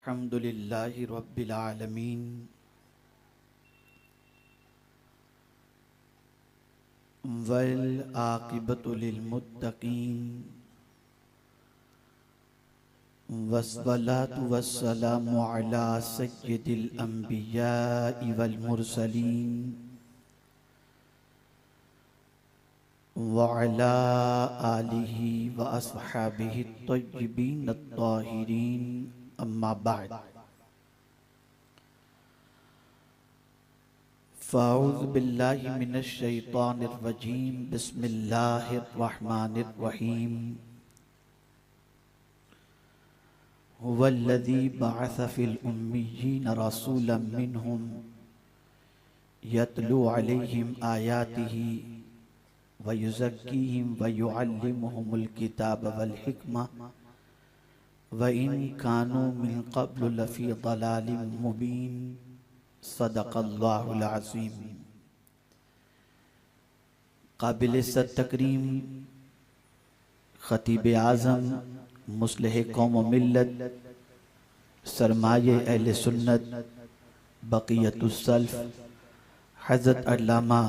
अल्हम्दुलिल्लाहि रब्बिल आलमीन वल आक़िबतु लिल मुत्तक़ीन वस्सलातु वस्सलामु अला सय्यिदिल अंबियाइ वल मुरसलीन व अला आलिहि व अस्हाबिहि अत्तय्यिबीन अत्ताहिरीन अम्मा बाद फ़अऊज़ु बिल्लाहि मिनश शैतानिर रजीम बिस्मिल्लाहिर रहमानिर रहीम हुवल्लज़ी बअस फ़िल उम्मिय्यीन रसूलन मिनहुम यतलू अलैहिम आयातिही व युज़क्कीहिम व युअल्लिमुहुमुल किताब वल हिकमा व इन कानू मिन क़ब्लु लफ़ी ज़लालिम मुबीन सदक़ल्लाहुल अज़ीम। काबिल-ए-इज़्ज़त तकरीम ख़तीब आज़म मुस्लिह कौम व मिल्लत सरमाये अहले सुन्नत बक़ियतुस्सल्फ़ हज़रत अल्लामा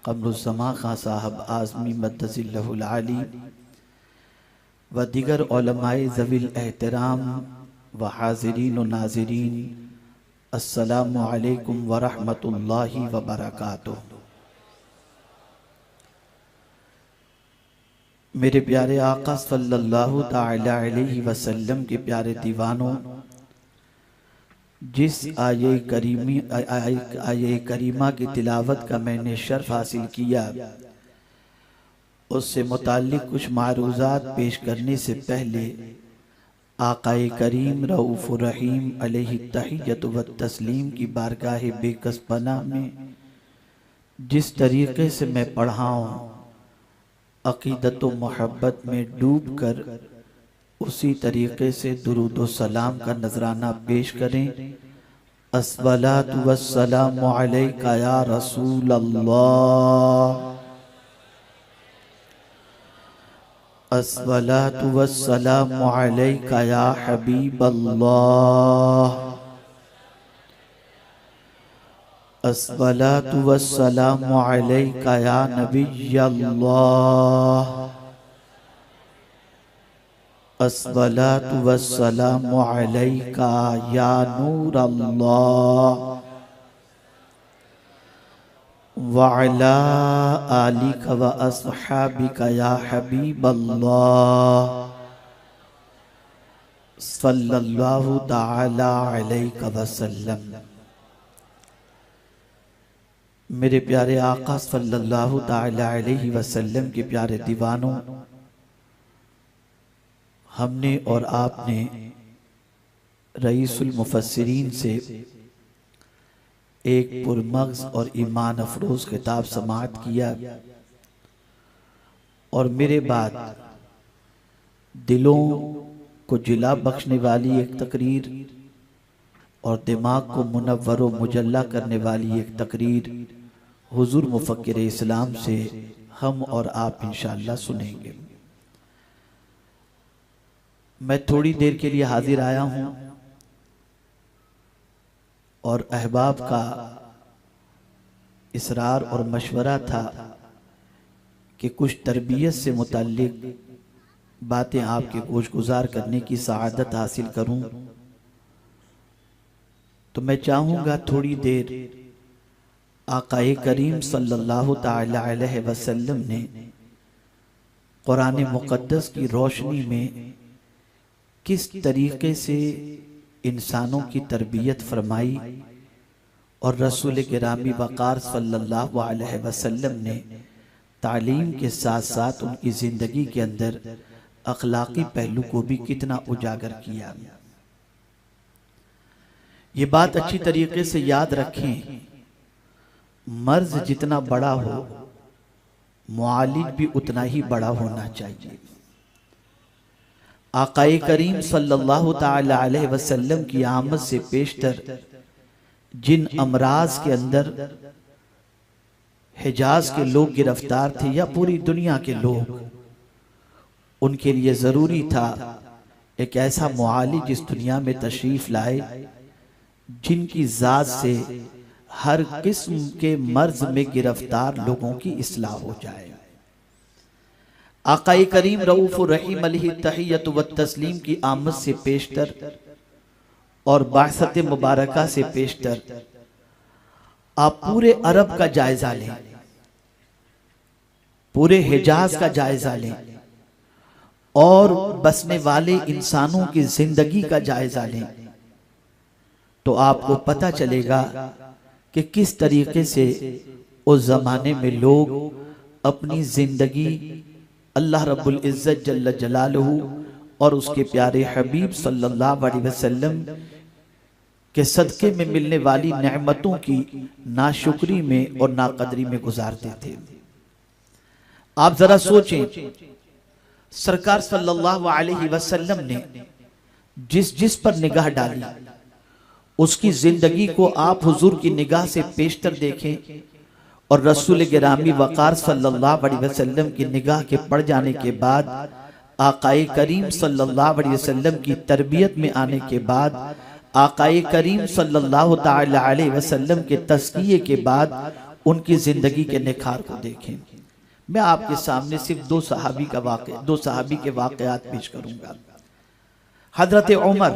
क़मरुज़्ज़मा खां साहब आज़मी मद्दसिल्लहुल आली व दिगर उलमाए ज़वील एहतराम व हाज़िरीन व नाज़िरीन अस्सलामु अलैकुम व रहमतुल्लाहि व बरकातुहू। मेरे प्यारे आका सल्लल्लाहु ताला अलैहि वसल्लम के प्यारे दीवानों, जिस आये करीमा की तिलावत का मैंने शर्फ हासिल किया, उससे मुताल्लिक़ कुछ मारूज़ात पेश करने से पहले आक़ाए करीम रऊफ़ुर रहीम अलैहि तहिय्यतु व तस्लीम की बारगाह बेकस पनाह में जिस तरीक़े से मैं पढ़ा हूँ, अक़ीदत व मोहब्बत में डूब कर उसी तरीक़े से दुरूद व सलाम का नजराना पेश करें। अस्सलातु वस्सलामु अलैका या रसूल अल्लाह, अस्सलातु वस्सलामु अलैका या हबीब अल्लाह, अस्सलातु वस्सलामु अलैका या नबी अल्लाह, अस्सलातु वस्सलामु अलैका या नूर अल्लाह व अला आलिका व अस्हाबिका या हबीब अल्लाह सल्लल्लाहु ताला अलैहि वसल्लम। मेरे प्यारे आका सल्लल्लाहु ताला अलैहि वसल्लम के प्यारे दीवानों, हमने और आपने रईसुल मुफस्सिरीन से एक पुरमग़्ज़ और ईमान अफरोज़ किताब समाअत किया और मेरे बाद दिलों को जिला बख्शने वाली एक तकरीर और दिमाग को मुनव्वर व मुजल्ला करने वाली एक तकरीर हुज़ूर मुफ़क्किर इस्लाम से हम और आप इंशाअल्लाह सुनेंगे। मैं थोड़ी देर के लिए हाजिर आया हूँ और अहबाब का इसरार और मशवरा था कि कुछ तरबियत से मुताल्लिक़ बातें आपके गोश गुजार करने की सआदत हासिल करूं, तो मैं चाहूँगा थोड़ी देर आक़ाए करीम सल्लल्लाहु ताला अलैहि वसल्लम ने कुरान मुक़द्दस की रोशनी में किस तरीक़े से इंसानों की तरबियत फरमाई और रसूल गिरामी वक़ार सल्लल्लाहु अलैहि वसल्लम ने तालीम के साथ साथ उनकी ज़िंदगी के अंदर अखलाक़ी पहलू को भी कितना उजागर किया। ये बात अच्छी तरीके से याद रखें, मर्ज़ जितना बड़ा हो मुआलिज भी उतना ही बड़ा होना चाहिए। आक़ाए करीम सल्लल्लाहु ताला अलैहि वसल्लम की आमद से पेशतर जिन अमराज के अंदर हिजाज के लोग गिरफ्तार थे या पूरी दुनिया के लोग, उनके लिए ज़रूरी था एक ऐसा मुआलिज इस दुनिया में तशरीफ लाए जिनकी जात से हर किस्म के मर्ज में गिरफ्तार लोगों की इस्लाह हो जाए। आकाए करीम रऊफ रहीम अलैहि तहियत व तस्लीम की आमद से पेशतर और बासत मुबारका से पेशतर आप पूरे अरब का जायजा लें, पूरे हिजाज का जायजा लें और बसने वाले इंसानों की जिंदगी का जायजा लें तो आपको पता चलेगा कि किस तरीके से उस जमाने में लोग अपनी जिंदगी अल्लाह रब्बुल इज्जत जल्ल जलालहू और उसके प्यारे हबीब सल्लल्लाहु अलैहि वसल्लम के सदके में मिलने वाली नेमतों की नाशुक्री में और नाकदरी में गुजारते थे। आप जरा सोचें, सरकार सल्लल्लाहु अलैहि वसल्लम ने जिस जिस पर निगाह डाली उसकी जिंदगी को आप हुजूर की निगाह से पेशतर देखें और रसूल गिरामी वक़ार सल्लल्लाहु अलैहि वसल्लम की निगाह के पड़ जाने के बाद आकाए करीम सल्लल्लाहु अलैहि वसल्लम की तरबियत में आने के बाद आकाए करीम सल्लल्लाहु ताला अलैहि वसल्लम के तज़किये के बाद उनकी जिंदगी के निखार को देखें। मैं आपके सामने सिर्फ दो सहाबी के वाक़यात पेश करूंगा। हजरत उमर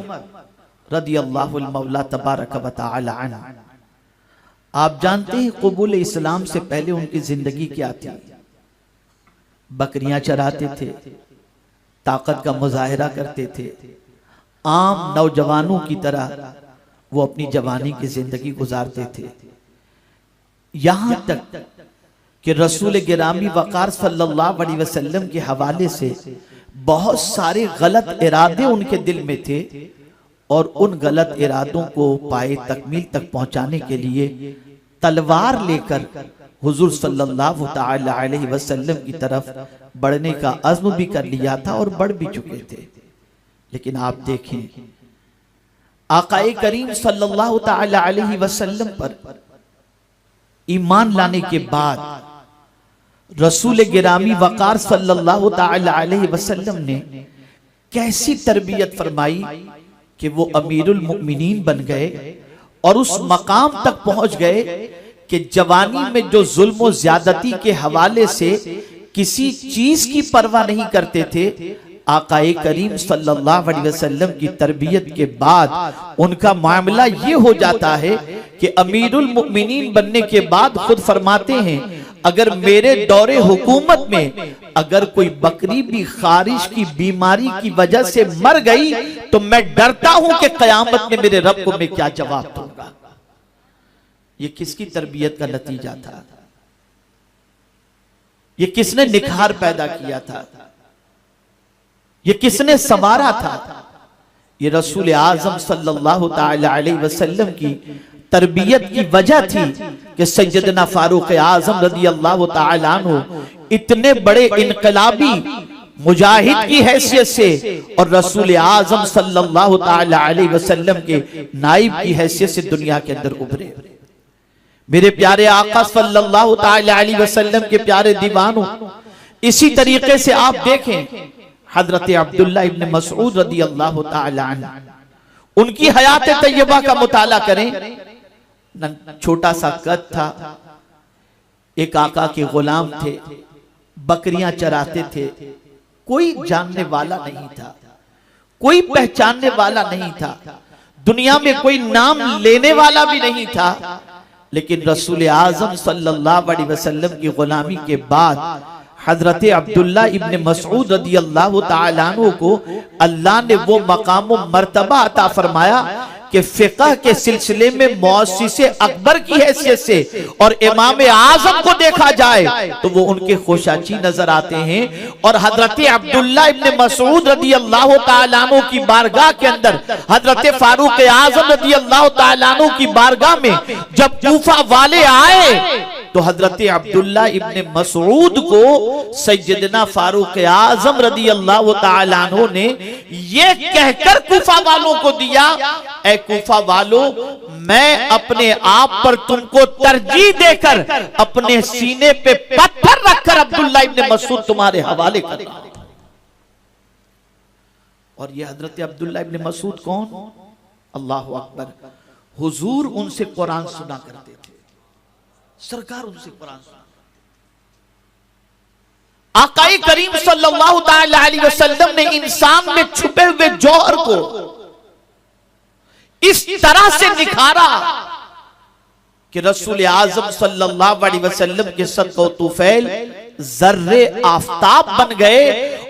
रदी अल्लाहु मौला तबारक व तआला अन्हु, आप जानते हैं कबूल इस्लाम से पहले उनकी जिंदगी क्या थी? बकरियां चराते थे, ताकत का मुजाहिरा करते थे, आम नौजवानों की तरह वो अपनी जवानी की जिंदगी गुजारते थे। यहां तक कि रसूल गिरामी वक़ार सल्लल्लाहु अलैहि वसल्लम के हवाले से बहुत सारे गलत इरादे उनके दिल में थे और उन गलत इरादों को पाए तकमील तक पहुंचाने के लिए तलवार लेकर हुजूर सल्लल्लाहु ताला अलैहि वसल्लम की तरफ बढ़ने का अज़्म भी कर लिया था और बढ़ भी चुके थे। लेकिन आप देखें, आकाए करीम सल्लल्लाहु ताला अलैहि वसल्लम पर ईमान लाने के बाद रसूल गिरामी वक़ार सल्लल्लाहु ताला अलैहि वसल्लम ने कैसी तरबियत फरमाई कि वो अमीरुल मुमिनीन बन गए और उस मकाम तक पहुंच गए कि जवानी में जो जुल्म और ज्यादती के हवाले से किसी चीज की परवाह नहीं करते थे, आकाए करीम सल्लल्लाहु अलैहि वसल्लम की तरबियत के बाद उनका मामला ये हो जाता है कि अमीरुल मुमिनीन बनने के बाद खुद फरमाते हैं, अगर मेरे दौरे हुकूमत में अगर कोई बकरी भी खारिश की बीमारी की वजह से मर गई तो मैं डरता हूं कि कयामत में मेरे रब को मैं क्या जवाब दूंगा। ये किसकी तरबियत का नतीजा था? ये किसने निखार पैदा किया था? ये किसने संवारा था? ये रसूल आजम सल्लल्लाहु ताला अलैहि वसल्लम की तरबियत की वजह थी कि सैयदना फारूक आजम रदी अल्लाह ताला अन्हु इतने बड़े इनकलाबी मुजाहिद की हैसियत से और रसूल आजम सल्लल्लाहु ताला अलैहि वसल्लम के नाइब की हैसियत से दुनिया के अंदर उभरे। मेरे प्यारे आका सल्लल्लाहु ताला अलैहि वसल्लम के प्यारे दीवानों, इसी तरीके से आप देखें हजरत अब्दुल्ला इब्न मसऊद रदी अल्लाह ताला अन्हु, उनकी हयात तैयबा का मुताला करें। छोटा सा कद था, एक आका के गुलाम थे, बकरियां चराते थे, कोई जानने वाला नहीं था, कोई पहचानने वाला नहीं था, दुनिया में कोई नाम लेने वाला भी नहीं था। लेकिन रसूल आजम सल्लल्लाहु अलैहि वसल्लम की गुलामी के बाद हजरत अब्दुल्ला इब्न मसऊद रदी अल्लाह ताला अन्हु को अल्लाह ने वो मकाम व मर्तबा अता फरमाया कि फिक़ह के सिलसिले में मुअस्सिसे अकबर की हैसियत से और इमाम आजम को देखा जाए तो वो उनके खोशाची नजर आते हैं। और हजरत अब्दुल्ला इब्न मसऊद रदी अल्लाह ताला अन्हु की बारगाह के अंदर हजरत फारूक आजम रदी अल्लाह ताला अन्हु की बारगाह में जब कूफा वाले आए तो हजरत अब्दुल्ला इब्न मसऊद को सैयदना फारूक आजम रदी अल्लाह ताला अन्हु ने ये कहकर कूफा वालों को दिया, ऐ कूफा वालों, मैं अपने आप पर तुमको तरजीह देकर अपने सीने पे पत्थर रखकर अब्दुल्ला इब्न मसऊद तुम्हारे हवाले कर रहा हूं। और ये हजरत अब्दुल्ला इब्न मसूद कौन? अल्लाह अकबर, हुजूर उनसे कुरान सुना करते थे, सरकार उनसे कुरान सुना। आकाए करीम सल्लल्लाहु अलैहि वसल्लम ने इंसान में छुपे हुए जौहर को इस तरह से निखारा कि रसूल आज़म सल्लल्लाहु अलैहि वसल्लम के सदक़े तुफैल जर्रे आफताब बन गए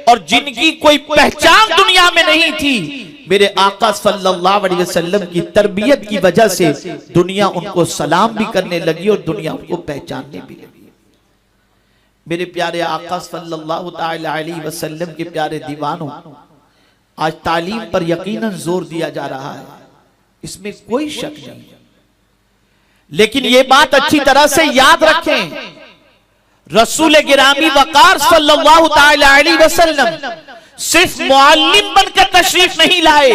और जिनकी कोई पहचान दुनिया में नहीं थी, मेरे आका सल्लल्लाहु अलैहि वसल्लम की तरबियत की वजह से दुनिया उनको सलाम भी करने लगी और दुनिया उनको पहचानने भी लगी। मेरे प्यारे आका सल्लल्लाहु अलैहि वसल्लम के प्यारे दीवानों, आज तालीम पर यकीनन जोर दिया जा रहा है, इसमें कोई शक नहीं है, लेकिन ये बात अच्छी तरह से याद रखें, रसूल गिरामी वकार सल्लल्लाहु अलैहि वसल्लम सिर्फ मुअल्लिम बनकर तशरीफ नहीं लाए,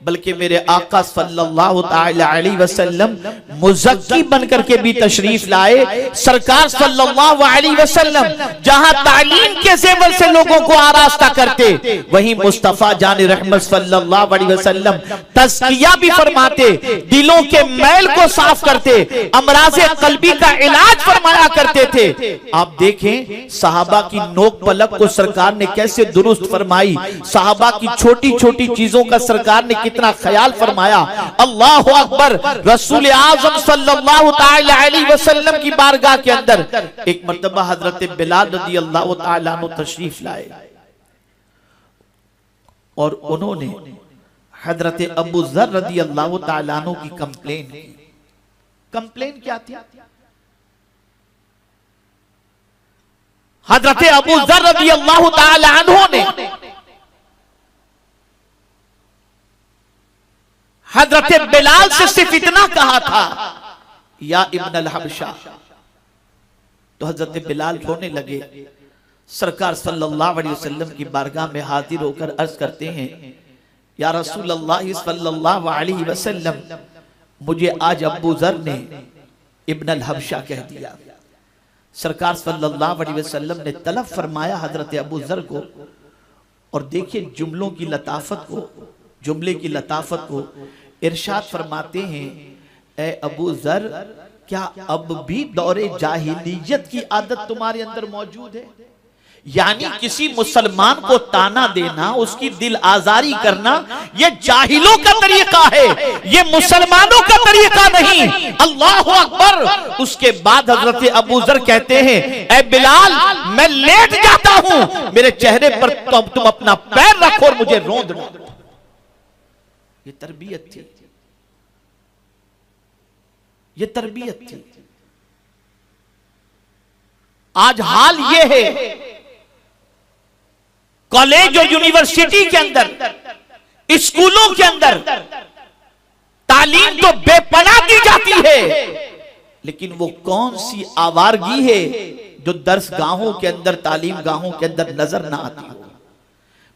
बल्कि मेरे आका सल्लल्लाहु अलैहि वसल्लम मुज़क्की बनकर के भी तशरीफ लाए। सरकार सल्लल्लाहु अलैहि वसल्लम जहां तालीम के ज़ेवर से लोगों को आरास्ता करते, वहीं मुस्तफा जान रहमत सल्लल्लाहु अलैहि वसल्लम तज़किया भी फरमाते, दिलों के मैल को साफ करते, अमराज़े क़ल्बी का इलाज फरमाया करते थे। आप देखें सहाबा की नोक पलक को सरकार ने कैसे दुरुस्त फरमाई, सहाबा की छोटी छोटी चीजों का सरकार ने कितना ख्याल फरमाया। अल्लाह अकबर, रसूल आज़म सल्लल्लाहु अलैहि वसल्लम की बारगाह के अंदर एक मर्तबा हजरत बिलाल रज़ी अल्लाह तआला अन्हु तशरीफ लाए और उन्होंने हजरत अबू ज़र रज़ी अल्लाह तआला अन्हु की कंप्लेन क्या थी? हजरत अबू ज़र रज़ी अल्लाह तआला अन्हु ने हजरत बिलाल से सिर्फ इतना कहा था, या इब्न अल हबशा, तो हजरत बिलाल रोने लगे। सरकार सल्लल्लाहु अलैहि वसल्लम की बारगाह में हाजिर होकर अर्ज करते हैं, या रसूल अल्लाह सल्लल्लाहु अलैहि वसल्लम, मुझे आज अबू ज़र ने इब्न अल हबशा कह दिया। सरकार सल्लल्लाहु अलैहि वसल्लम ने तलब फरमाया हजरत अबू ज़र को, और देखिए जुमलों की लताफत को, जुमले की लताफत को, इरशाद फरमाते हैं, ए अबू ज़र, क्या अब भी दौरे जाहिलियत की आदत तुम्हारे अंदर मौजूद है? यानी किसी मुसलमान को ताना देना, उसकी दिल आजारी करना, ये जाहिलों का तरीका है, ये मुसलमानों का तरीका नहीं। अल्लाह अकबर। उसके बाद हजरत अबू ज़र कहते हैं, ए बिलाल, मैं लेट जाता हूं, मेरे चेहरे पर तुम अपना पैर रखो और मुझे रोंद दो। ये तरबियत थी, ये तरबियत थी। आज हाल ये है, कॉलेज और यूनिवर्सिटी के अंदर, स्कूलों के अंदर तालीम तो बेपनाह दी जाती है, लेकिन वो कौन सी आवारगी है जो दर्स गाहों के अंदर, तालीम गाहों के अंदर नजर ना आती हो।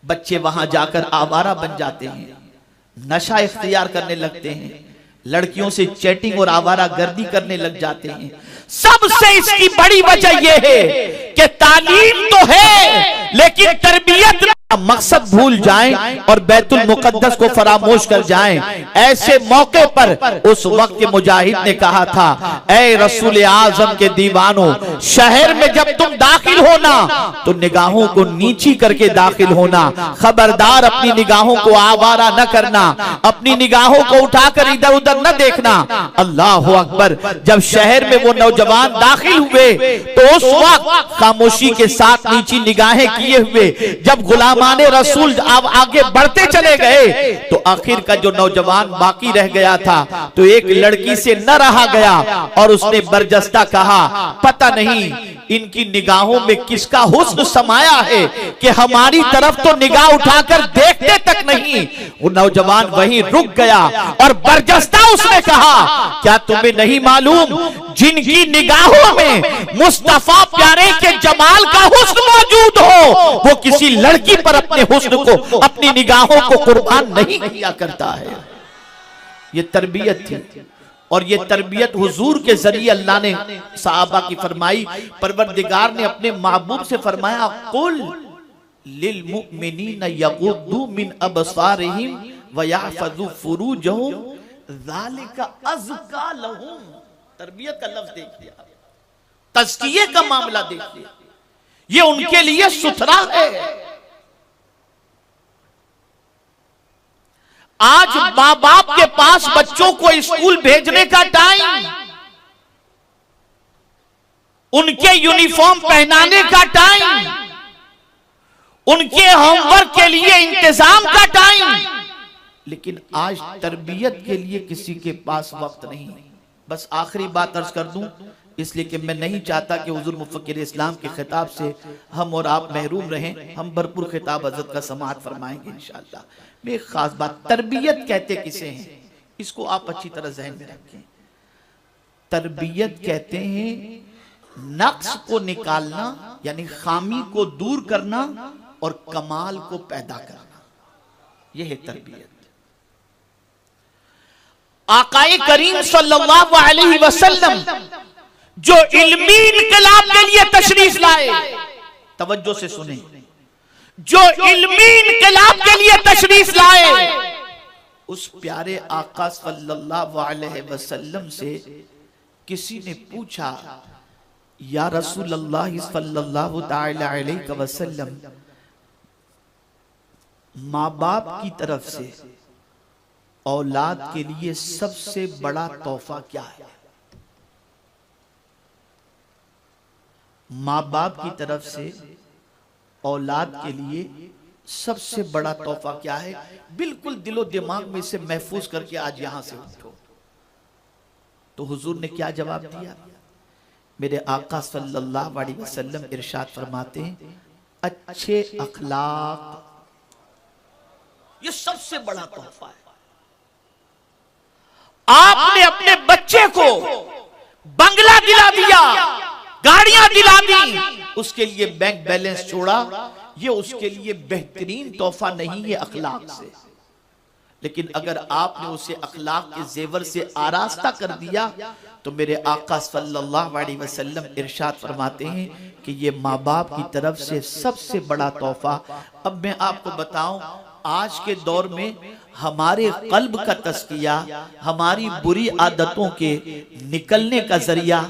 बच्चे वहां जाकर आवारा बन जाते हैं, नशा इख्तियार करने लगते हैं, लड़कियों से चैटिंग और आवारा गर्दी करने लग जाते हैं। सबसे इसकी बड़ी वजह यह है कि तालीम तो है, लेकिन तरबियत मकसद भूल जाएं और बैतुल मुकद्दस को फरामोश कर जाएं। ऐसे मौके पर उस वक्त मुजाहिद ने कहा था, ऐ रसूल आज़म के दीवानों, शहर में जब तुम दाखिल होना तो निगाहों को नीची करके दाखिल होना, खबरदार अपनी निगाहों को आवारा न करना, अपनी निगाहों को उठाकर इधर उधर न देखना। अल्लाह अकबर। जब शहर में वो नौजवान दाखिल हुए तो उस वक्त खामोशी के साथ नीची निगाहें किए हुए जब गुलामाने रसूल आगे बढ़ते चले गए तो आखिर का जो नौजवान बाकी रह गया था तो एक लड़की से न रहा गया और उसने बरजस्ता कहा, पता नहीं इनकी निगाहों में किसका हुस्न समाया है कि हमारी तरफ तो निगाह उठाकर देखते तक नहीं। वो नौजवान वहीं रुक गया और बरजस्ता उसने कहा, क्या तुम्हें नहीं मालूम जिनकी निगाहों में मुस्तफा प्यारे के जमाल का हुस्न मौजूद हो वो किसी लड़की पर अपने हुस्न को, अपनी निगाहों को कुर्बान नहीं किया करता है। ये तरबियत थी और ये तरबियत हुजूर के जरिए अल्लाह ने सहाबा की फरमाई। परवरदिगार ने अपने महबूब से फरमाया, कुल लिल मुमिनीना यगुद्दू मिन अबसारिहिम व यहफज़ू फुरूजहुम ज़ालिका अज़का लहुम। तरबियत का लफ्ज देखिए, तज़किये का मामला देखिए, ये उनके लिए सुथरा है। आज माँ बाप के पास बच्चों को स्कूल भेजने का टाइम, उनके यूनिफॉर्म पहनाने का टाइम, उनके होमवर्क के लिए इंतजाम का टाइम, लेकिन आज तरबियत के लिए किसी के पास वक्त नहीं। बस आखिरी बात अर्ज कर दूं, इसलिए कि मैं नहीं चाहता कि हुजूर मुफक्किर इस्लाम के खिताब से हम और आप महरूम रहें। हम भरपूर खिताब हज़रत का समाअत फरमाएंगे इंशाअल्लाह। में एक खास बात, तरबियत कहते किसे हैं, इसको आप अच्छी तरह ज़हन में रखें। तरबियत कहते हैं नक्स को निकालना, यानी खामी को दूर करना और कमाल को पैदा करना, यह है तरबियत। आकाए करीम सल्लल्लाहु अलैहि वसल्लम जो इल्मी इनकलाब के लिए तशरीफ लाए, तवज्जो से सुने, जो इल्मी इनकलाब के लिए तशरीफ लाए, उस प्यारे आका सल्लल्लाहु अलैहि वसल्लम से किसी ने पूछा, या रसूल अल्लाह सल्लल्लाहु ताला अलैहि वसल्लम, माँ बाप की तरफ से औलाद के लिए सबसे बड़ा तोहफा क्या है? माँ बाप की तरफ से औलाद के लिए सबसे बड़ा तोहफा क्या है? बिल्कुल दिलो दिमाग में इसे महफूज करके आज यहां से उठो। तो हुजूर ने क्या जवाब दिया? मेरे आका सल्लल्लाहु अलैहि वसल्लम इरशाद फरमाते हैं, अच्छे अखलाक ये सबसे बड़ा तोहफा है। आपने अपने बच्चे को बंगला दिला दिया, गाड़ियां दिला दी, उसके लिए बैंक बैलेंस छोड़ा, ये उसके लिए बेहतरीन तोहफा नहीं है अखलाक से। लेकिन अगर आपने उसे अखलाक के जेवर से आरास्ता कर दिया तो मेरे आका सल्लल्लाहु अलैहि वसल्लम इरशाद फरमाते हैं कि ये माँ बाप की तरफ से सबसे बड़ा तोहफा। अब मैं आपको बताऊं, आज के दौर में हमारे कल्ब का तस्किया, हमारी बुरी आदतों के निकलने का जरिया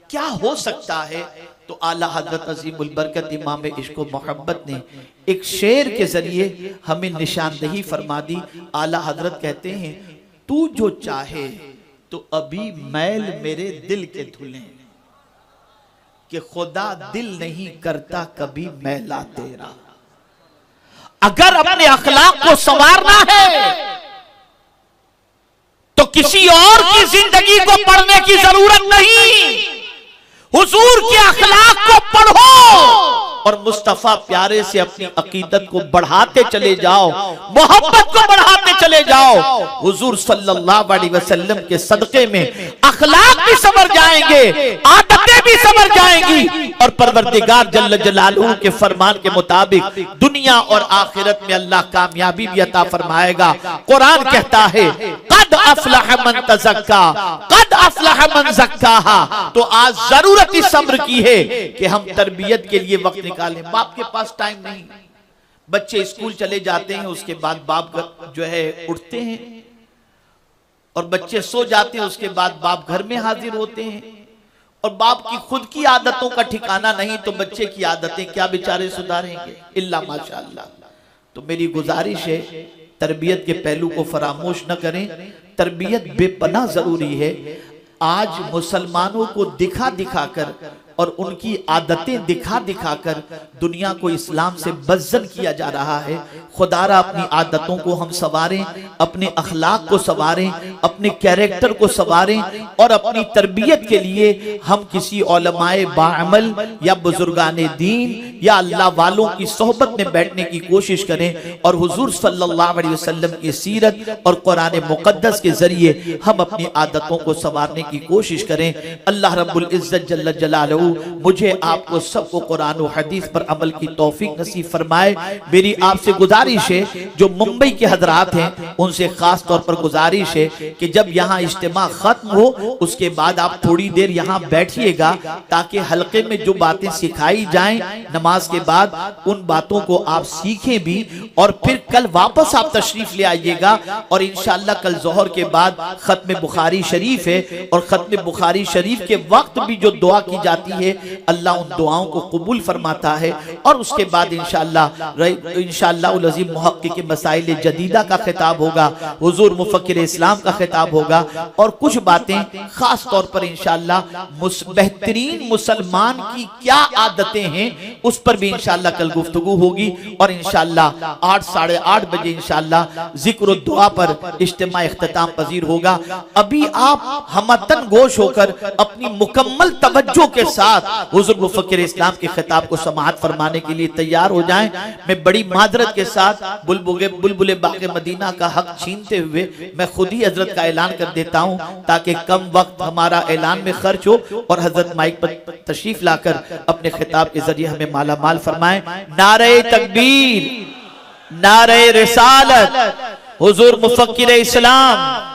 क्या हो सकता है? तो आला हजरत अज़ीमुल बरकत इमाम इश्क व मोहब्बत ने एक शेर के जरिए हमें निशानदही फरमा दी। आला हजरत कहते हैं, तू जो चाहे तो अभी मैल मेरे दिल के धुले, कि खुदा दिल नहीं करता कभी मैला तेरा। अगर अपने अखलाक को संवारना है तो किसी और की जिंदगी को पढ़ने की जरूरत नहीं, हुजूर के अखलाक को पढ़ो और मुस्तफा प्यारे से अपनी अकीदत को बढ़ाते चले जाओ, मोहब्बत को बढ़ाते चले जाओ। हुजूर सल्लल्लाहु अलैहि वसल्लम के सदके में अखलाक भी संवर जाएंगे, आदतें भी संवर जाएंगी और परवरदिगार जल्ल जलालहू के फरमान के मुताबिक दुनिया और आखिरत में अल्लाह कामयाबी भी अता फरमाएगा। कुरान कहता है, कद अफलह मन तज़क्का, कद अफलह मन ज़क्काहा। तो आज जरूरत इस अम्र की है कि हम तरबियत के लिए वक्त निकालें। बाप के पास टाइम नहीं, बच्चे स्कूल चले जाते हैं, उसके बाद बाप जो है उठते हैं और बच्चे सो जाते हैं, उसके बाद बाप घर में हाजिर होते हैं और बाप की खुद की आदतों का ठिकाना नहीं तो बच्चे की आदतें क्या बेचारे सुधारेंगे? इल्ला माशाअल्लाह। तो मेरी गुजारिश है, तरबियत के पहलू को फरामोश न करें। तरबियत बेपनाह जरूरी है। आज मुसलमानों को दिखा दिखा कर और उनकी आदतें दिखा दिखा कर दुनिया को इस्लाम से बज्जन किया जा रहा है। खुदारा अपनी आदतों को हम संवारें, अपने अखलाक को संवारें, अपने कैरेक्टर को संवारें और अपनी तरबियत के लिए हम किसी उलमाए बाअमल या बुजुर्गाने दीन या अल्लाह वालों की सोहबत में बैठने की कोशिश करें और हुजूर सल्लल्लाहु अलैहि वसल्लम की सीरत और कुरान मुक़द्दस के जरिए हम अपनी आदतों को संवारने की कोशिश करें। अल्लाह रब्बुल इज्जत जल्ल जलालहू मुझे आपको सबको कुरान और हदीस पर अमल की तौफीक नसीब फरमाए। मेरी आपसे गुजारिश है, जो मुंबई के हजरात हैं उनसे खास तौर पर गुजारिश है कि जब यहाँ इज्तिमा खत्म हो उसके बाद आप थोड़ी देर यहाँ बैठिएगा, ताकि हल्के में जो बातें सिखाई जाएं नमाज के बाद उन बातों को आप सीखें भी, और फिर कल वापस आप तशरीफ ले आइएगा। और इंशाअल्लाह कल जोहर के बाद खत्म बुखारी शरीफ है, और खत्म बुखारी शरीफ के वक्त भी जो दुआ की जाती है अल्लाह उन दुआओं को कबूल फरमाता है। और उसके बाद इंशाअल्लाह अज़ीम मुहक्किक मसाइल जदीदा का खिताब होगा, हुजूर मुफक्किर इस्लाम का खिताब होगा, और कुछ बातें खास तौर पर इंशाअल्लाह बेहतरीन मुसलमान की क्या आदतें हैं उस पर भी इंशाअल्लाह कल गुफ्तगू होगी। और इंशाअल्लाह 8 साढ़े 8 बजे इंशाअल्लाह जिक्र दुआ पर इज्तिमा इख्तिताम पजीर होगा। अभी आप हमतन गोश होकर अपनी मुकम्मल तवज्जो के साथ हुजूर मुफक्किर इस्लाम के खिताब को समाअत फरमाने के लिए तैयार हो जाएं। मैं बड़ी माजरत के साथ बुलबुले बाग़े मदीना का हक छीनते हुए मैं खुद ही हजरत का ऐलान कर देता हूं, ताकि कम वक्त हमारा ऐलान में खर्च हो और हजरत माइक पर तशरीफ लाकर अपने खिताब के जरिए हमें माला माल फरमाएं। नारे तकबीर, नारे रिसालत, हुजूर मुफक्किर इस्लाम